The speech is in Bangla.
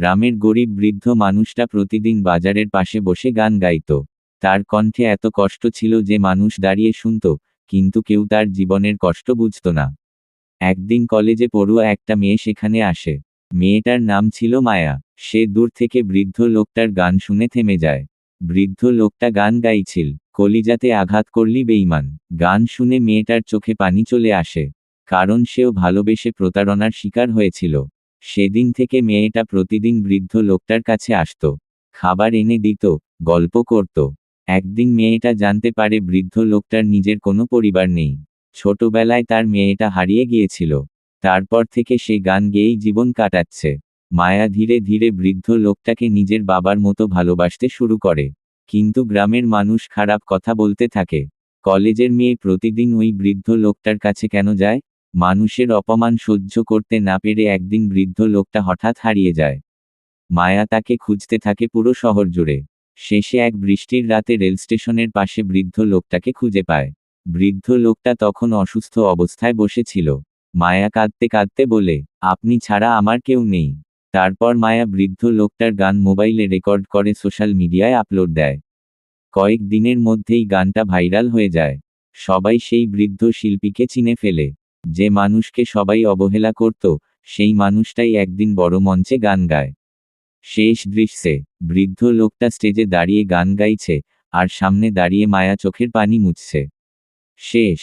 গ্রামের গরিব বৃদ্ধ মানুষটা প্রতিদিন বাজারের পাশে বসে গান গাইত। তার কণ্ঠে এত কষ্ট ছিল যে মানুষ দাঁড়িয়ে শুনত, কিন্তু কেউ তার জীবনের কষ্ট বুঝত না। একদিন কলেজে পড়ুয়া একটা মেয়ে সেখানে আসে। মেয়েটার নাম ছিল মায়া। সে দূর থেকে বৃদ্ধ লোকটার গান শুনে থেমে যায়। বৃদ্ধ লোকটা গান গাইছিল, কলিজাতে আঘাত করলি বেঈমান। গান শুনে মেয়েটার চোখে পানি চলে আসে, কারণ সেও ভালোবেসে প্রতারণার শিকার হয়েছিল। সেদিন থেকে মেয়েটা প্রতিদিন বৃদ্ধ লোকটার কাছে আসত, খাবার এনে দিত, গল্প করত। একদিন মেয়েটা জানতে পারে বৃদ্ধ লোকটার নিজের কোনো পরিবার নেই। ছোটবেলায় তার মেয়েটা হারিয়ে গিয়েছিল। তারপর থেকে সে গান গেয়েই জীবন কাটাচ্ছে। মায়া ধীরে ধীরে বৃদ্ধ লোকটাকে নিজের বাবার মতো ভালোবাসতে শুরু করে। কিন্তু গ্রামের মানুষ খারাপ কথা বলতে থাকে। কলেজের মেয়ে প্রতিদিন ওই বৃদ্ধ লোকটার কাছে কেন যায়? মানুষের অপমান সহ্য করতে না পেরে একদিন বৃদ্ধ লোকটা হঠাৎ হারিয়ে যায়। মায়া তাকে খুঁজতে থাকে পুরো শহর জুড়ে। শেষে এক বৃষ্টির রাতে রেল স্টেশনের পাশে বৃদ্ধ লোকটাকে খুঁজে পায়। বৃদ্ধ লোকটা তখন অসুস্থ অবস্থায় বসেছিল। মায়া কাঁদতে কাঁদতে বলে, আপনি ছাড়া আমার কেউ নেই। তারপর মায়া বৃদ্ধ লোকটার গান মোবাইলে রেকর্ড করে সোশ্যাল মিডিয়ায় আপলোড দেয়। কয়েক দিনের মধ্যেই গানটা ভাইরাল হয়ে যায়। সবাই সেই বৃদ্ধ শিল্পীকে চিনে ফেলে। যে মানুষকে সবাই অবহেলা করত, সেই মানুষটাই একদিন বড় মঞ্চে গান গায়। শেষ দৃশ্যে বৃদ্ধ লোকটা স্টেজে দাঁড়িয়ে গান গাইছে, আর সামনে দাঁড়িয়ে মায়া চোখের পানি মুছছে। শেষ।